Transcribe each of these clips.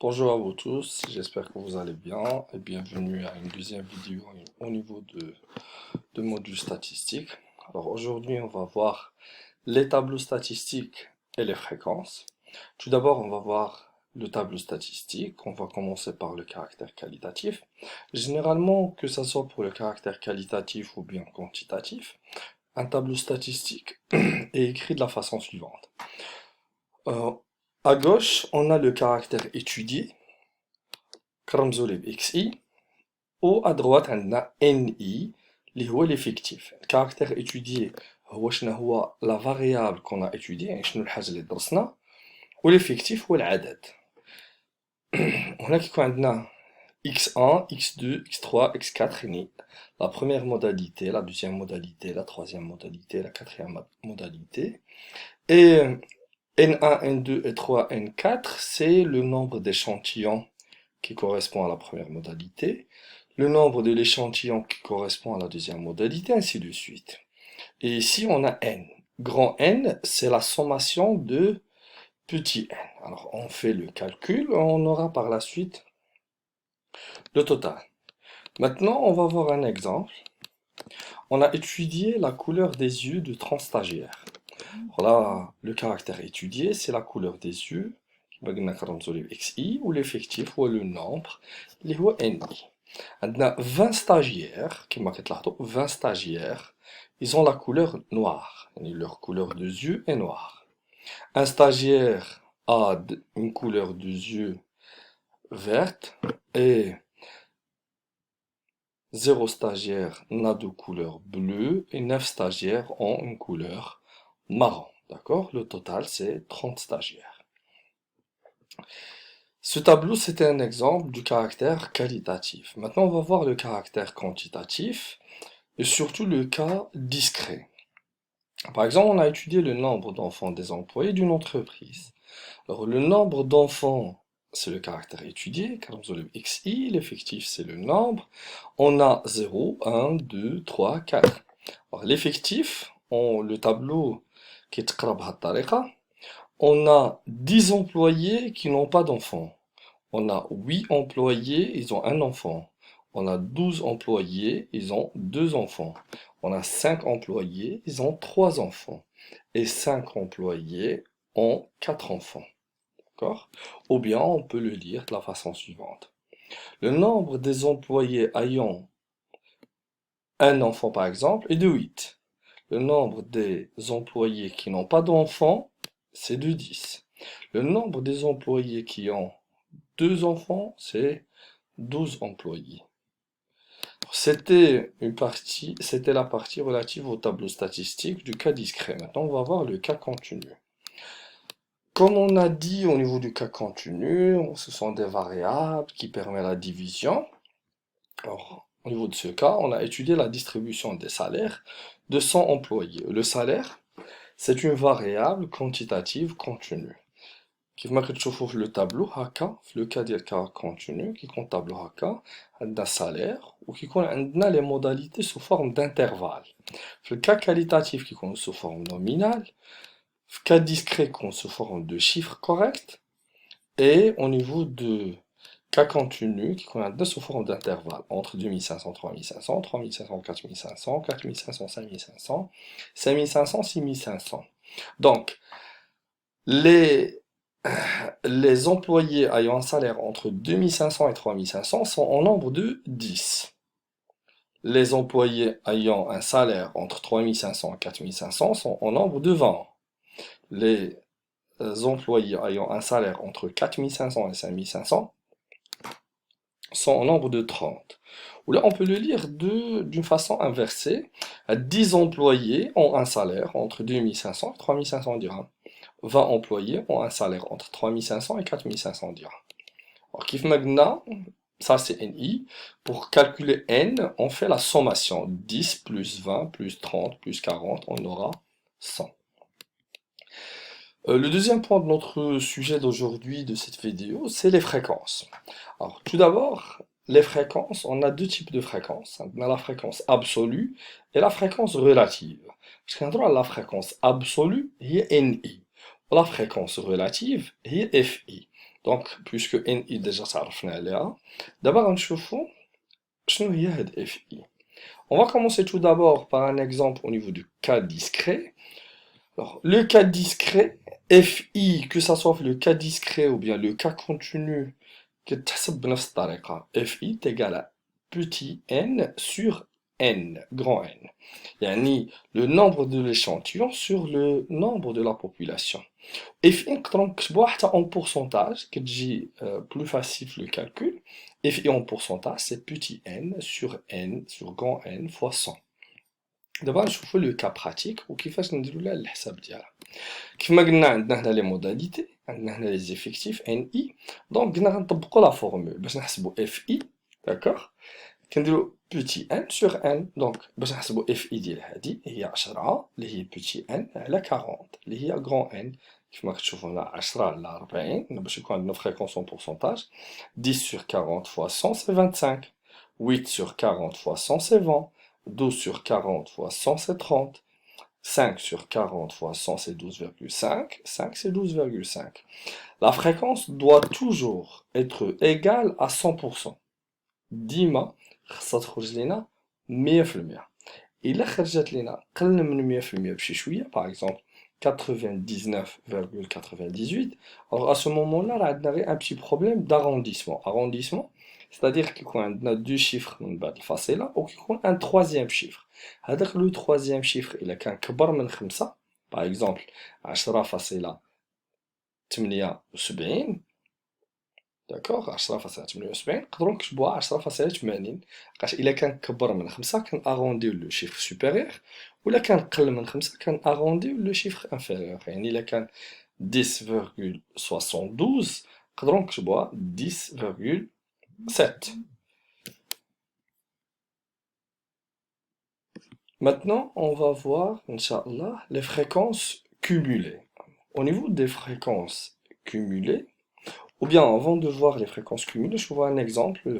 Bonjour à vous tous, j'espère que vous allez bien et bienvenue à une deuxième vidéo au niveau de module statistique. Alors aujourd'hui on va voir les tableaux statistiques et les fréquences. Tout d'abord on va voir le tableau statistique, on va commencer par le caractère qualitatif. Généralement, que ce soit pour le caractère qualitatif ou bien quantitatif, un tableau statistique est écrit de la façon suivante. Euh, à gauche, on a le caractère étudié, كرمزوا ب XI, ou à droite عندنا NI اللي هو l'effectif. Le caractère étudié هو شنو هو la variable qu'on a étudiée، يعني شنو الحاجة اللي درسنا، والeffectif هو العدد. وهنا كيكون عندنا X1, X2, X3, X4 يعني la première modalité, la deuxième modalité, la troisième modalité, la quatrième modalité. Et N1, N2, N3, N4, c'est le nombre d'échantillons qui correspond à la première modalité, le nombre de l'échantillon qui correspond à la deuxième modalité, ainsi de suite. Et ici, on a n. Grand N, c'est la sommation de petit n. Alors, on fait le calcul, on aura par la suite le total. Maintenant, on va voir un exemple. On a étudié la couleur des yeux de 30 stagiaires. Voilà, le caractère étudié, c'est la couleur des yeux, XI, ou l'effectif, ou le nombre, اللي هو NI. عندنا 20 stagiaires, كما كتلاحظوا 20 stagiaires, ils ont la couleur noire, يعني leur couleur de yeux est noire. Un stagiaire a une couleur de yeux verte et 0 stagiaire n'a de couleur bleue et 9 stagiaires ont une couleur marron. D'accord? Le total, c'est 30 stagiaires. Ce tableau, c'était un exemple du caractère qualitatif. Maintenant, on va voir le caractère quantitatif et surtout le cas discret. Par exemple, on a étudié le nombre d'enfants des employés d'une entreprise. Alors, le nombre d'enfants, c'est le caractère étudié, car nous avons XI, l'effectif, c'est le nombre. On a 0, 1, 2, 3, 4. Alors, l'effectif, le tableau qui est on a 10 employés qui n'ont pas d'enfants. On a 8 employés, ils ont un enfant. On a 12 employés, ils ont 2 enfants. On a 5 employés, ils ont 3 enfants. Et 5 employés ont 4 enfants. D'accord? Ou bien on peut le lire de la façon suivante. Le nombre des employés ayant un enfant par exemple est de 8. Le nombre des employés qui n'ont pas d'enfants, c'est de 10. Le nombre des employés qui ont 2 enfants, c'est 12 employés. C'était la partie relative au tableau statistique du cas discret. Maintenant, on va voir le cas continu. Comme on a dit au niveau du cas continu, ce sont des variables qui permettent la division. Alors, au niveau de ce cas, on a étudié la distribution des salaires de 100 employés. Le salaire, c'est une variable quantitative continue. كيفما كتشوفوا في لو تابلو هكا في لو كا ديال كا كونتينيو كيكون طابلو هكا عندنا سالير وكيكون عندنا لي موداليتي سو فورم دانترفال. في الكا كاليتاتيف كيكون سو فورم نومينال، في كا ديسكري كيكون سو فورم دو شيفر كوريكت، et au niveau de cas continu كيكون عندنا sous forme d'intervalle entre 2500 3500 3500 4500 4500 5500 5500 6500. Donc les employés ayant un salaire entre 2500 et 3500 sont en nombre de 10. Les employés ayant un salaire entre 3500 et 4500 sont en nombre de 20. Les employés ayant un salaire entre 4500 et 5500 sont en nombre de 30. Ou là, on peut le lire d'une façon inversée. 10 employés ont un salaire entre 2500 et 3500 dirhams. 20 employés ont un salaire entre 3500 et 4500 dirhams. Alors, kif magna, ça c'est NI. Pour calculer N, on fait la sommation. 10 plus 20 plus 30 plus 40, on aura 100. Le deuxième point de notre sujet d'aujourd'hui, de cette vidéo, c'est les fréquences. Alors, tout d'abord, les fréquences, on a deux types de fréquences. On a la fréquence absolue et la fréquence relative. Parce qu'on a la fréquence absolue, c'est NI. La fréquence relative, c'est FI. Donc, puisque NI déjà s'arrafna عليها, d'abord نشوفوا شنو هي هاد FI. On va commencer tout d'abord par un exemple au niveau du cas discret. Alors, le cas discret, FI, que ça soit le cas discret ou bien le cas continu, كتحسب بنفس الطريقة. FI est égal à petit n sur n, grand N. يعني le nombre de l'échantillon sur le nombre de la population. FI نقدروا نكتبوها حتى en pourcentage, كتجي plus facile le calcul. FI en pourcentage, c'est petit n sur grand N fois 100. دابا نشوفوا لو كا براتيك وكيفاش نديروا لها الحساب ديالها. كيما قلنا عندنا هنا لي موداليتي، عندنا هنا لي زيفيكتيف ان اي، دونك قلنا غنطبقوا لا فورمول باش نحسبوا اف اي. داكوغ، كنديروا بوتي ان سور ان، دونك باش نحسبوا اف اي ديال هادي هي 10 اللي هي بوتي ان على 40 اللي هي غران ان. كيما كتشوفوا هنا 10 على 40 باش يكون عندنا فريكونس اون بورسونتاج. 10 sur 40 fois 100 c'est 25. 8 sur 40 fois 100 c'est 20. 12 sur 40 fois 100 c'est 30. 5 sur 40 fois 100 c'est 12,5. 5 c'est 12,5. La fréquence doit toujours être égale à 100%. ديما خاصها تخرج لينا 100%. إلا خرجت لينا قل من 100% بشي شوية، par exemple 99,98, alors à ce moment-là راه عندنا غير un petit problème d'arrondissement. Arrondissement, c'est-à-dire كيكون عندنا deux chiffres من بعد الفاصلة وكيكون un troisième chiffre. هذاك لو troisième chiffre إلا كان كبر من 5، par exemple 10,78، داكوغ، 10,78 نقدروا نكتبوها 10,80، لقاش إلا كان كبر من 5 كنأغونديو لو شيفر سوبيريور، وإلا كان قل من 5 كنأغونديو لو شيفر انفيريور. يعني إلا كان 10,72 نقدروا نكتبوها 10,7. Maintenant, on va voir, Inch'Allah, les fréquences cumulées. Au niveau des fréquences cumulées, ou bien avant de voir les fréquences cumulées, je vous vois un exemple, le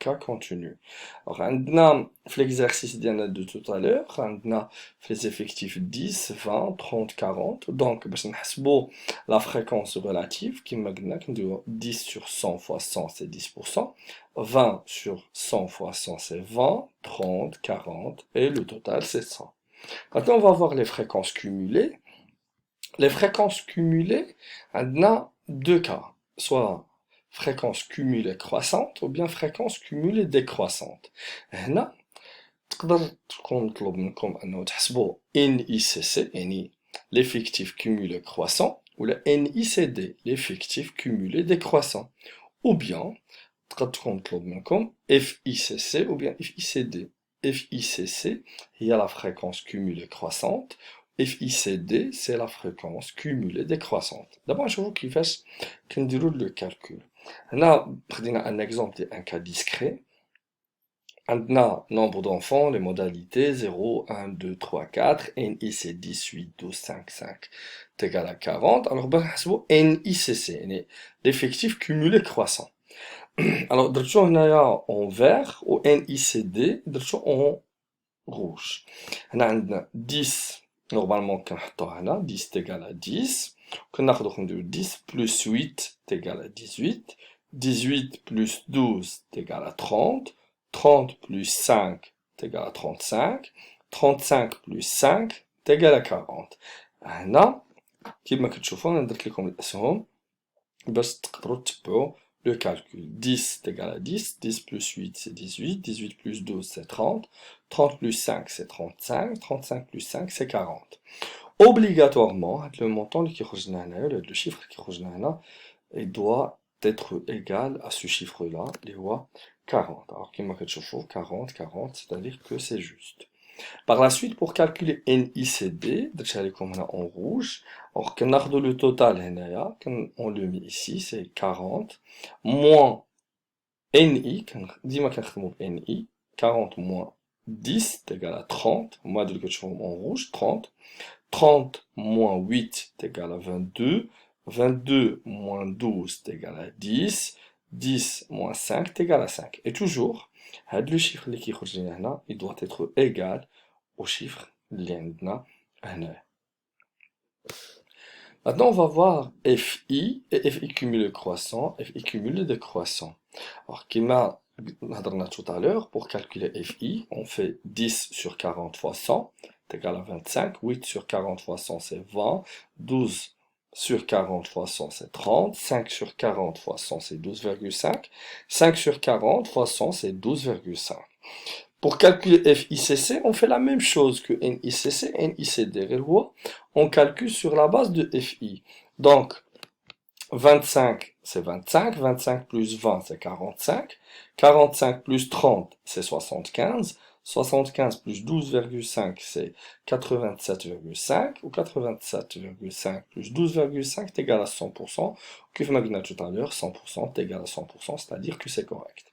cas continu. Alors, on a l'exercice de tout à l'heure, on a les effectifs 10, 20, 30, 40. Donc, on la fréquence relative, qui m'a 10 sur 100 fois 100, c'est 10%. 20 sur 100 fois 100, c'est 20, 30, 40, et le total, c'est 100. Maintenant, on va voir les fréquences cumulées. Les fréquences cumulées, on a deux cas. Soit fréquence cumulée croissante ou bien fréquence cumulée décroissante. هنا تقدر تكون مطلوب منكم انه تحسبوا NICC يعني l'effectif cumulé croissant ou la NICD l'effectif cumulé décroissant, ou bien تقدر تكون مطلوب منكم FICC ou bien FICD. FICC هي la fréquence cumulée croissante, FICD, c'est la fréquence cumulée décroissante. D'abord, je vous كيفاش كنديروا le calcul. هنا prenons un exemple d'un cas discret. عندنا nombre d'enfants, les modalités 0, 1, 2, 3, 4, NI c'est 10, 8, 12, 5, 5 est égal à 40. Alors, نحسبوا NICC, يعني l'effectif cumulé croissant. Alors, درتو هنايا en vert و NICD درتو en rouge. هنا عندنا 10. Normalement, quand on a 10 est égal à 10, on a 10 plus 8 est égal à 18, 18 plus 12 est égal à 30, 30 plus 5 est égal à 35, 35 plus 5 est égal à 40. هنا كيما كتشوفوا انا درت لكم الاسهم باش تقدروا تتبعوا le calcul. 10 est égal à 10, 10 plus 8 c'est 18, 18 plus 12 c'est 30, 30 plus 5 c'est 35, 35 plus 5 c'est 40. Obligatoirement, le montant qui le chiffre qui il doit être égal à ce chiffre-là, les 40. Alors, qui marque 40, 40, c'est-à-dire que c'est juste. Par la suite, pour calculer NICD, en rouge, alors qu'on a le total, on le met ici, c'est 40, moins NI, NI, 40 moins 10 est égal à 30, moi de en rouge, 30, 30 moins 8 est égal à 22, 22 moins 12 est égal à 10, 10 moins 5 est égal à 5. Et toujours, le chiffre qui il doit être égal au chiffre اللي عندنا هنا. Maintenant, on va voir FI et FI cumulé croissant, FI cumulé décroissant. Alors, comme on a dit tout à l'heure, pour calculer FI, on fait 10 sur 40 fois 100, c'est égal à 25. 8 sur 40 fois 100, c'est 20. 12 sur 40 fois 100, c'est 30. 5 sur 40 fois 100, c'est 12,5. 5 sur 40 fois 100, c'est 12,5. Pour calculer FICC, on fait la même chose que NICC, NICD. On calcule sur la base de FI. Donc, 25, c'est 25. 25 plus 20, c'est 45. 45 plus 30, c'est 75. 75 plus 12,5, c'est 87,5. Ou 87,5 plus 12,5 est égal à 100%. Comme on a dit tout à l'heure, 100% est égal à 100%, c'est-à-dire que c'est correct.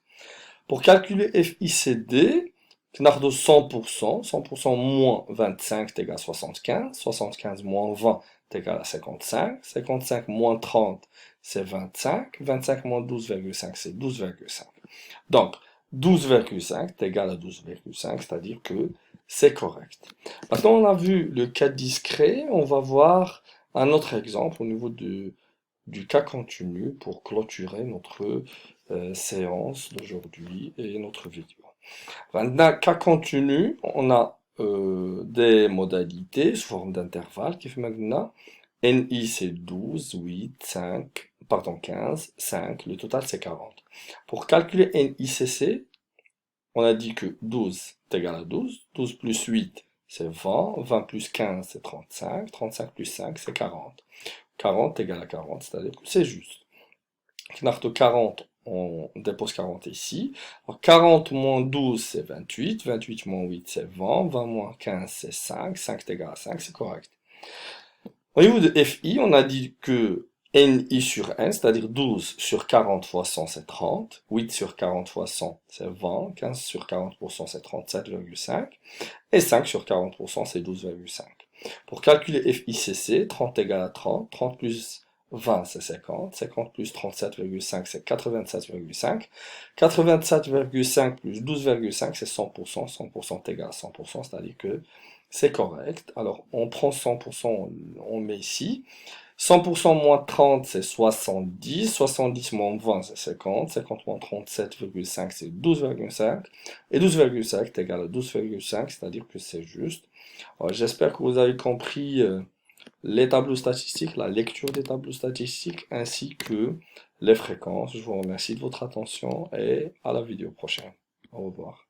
Pour calculer FICD, Knardo 100%, 100% moins 25 est égal à 75, 75 moins 20 est égal à 55, 55 moins 30 c'est 25, 25 moins 12,5 c'est 12,5. Donc 12,5 est égal à 12,5, c'est-à-dire que c'est correct. Maintenant on a vu le cas discret, on va voir un autre exemple au niveau du cas continu pour clôturer notre séance d'aujourd'hui et notre vidéo. Dans le cas continu, on a des modalités sous forme d'intervalle qui fait maintenant NI c'est 12, 8, 5, pardon 15, 5, le total c'est 40. Pour calculer NICC, on a dit que 12 est égal à 12, 12 plus 8 c'est 20, 20 plus 15 c'est 35, 35 plus 5 c'est 40. 40 égale à 40, c'est-à-dire que c'est juste. Knarto 40, on dépose 40 ici. Alors 40 moins 12, c'est 28. 28 moins 8, c'est 20. 20 moins 15, c'est 5. 5 est égal à 5, c'est correct. Au niveau de FI, on a dit que NI sur N, c'est-à-dire 12 sur 40 fois 100, c'est 30. 8 sur 40 fois 100, c'est 20. 15 sur 40%, c'est 37,5. Et 5 sur 40%, c'est 12,5. Pour calculer FICC, 30 égale à 30. 30 plus 20, c'est 50. 50 plus 37,5, c'est 87,5. 87,5 plus 12,5, c'est 100%. 100% est égal à 100%, c'est-à-dire que c'est correct. Alors, on prend 100%, on met ici. 100% moins 30, c'est 70. 70 moins 20, c'est 50. 50 moins 37,5, c'est 12,5. Et 12,5 est égal à 12,5, c'est-à-dire que c'est juste. J'espère que vous avez compris les tableaux statistiques, la lecture des tableaux statistiques, ainsi que les fréquences. Je vous remercie de votre attention et à la vidéo prochaine. Au revoir.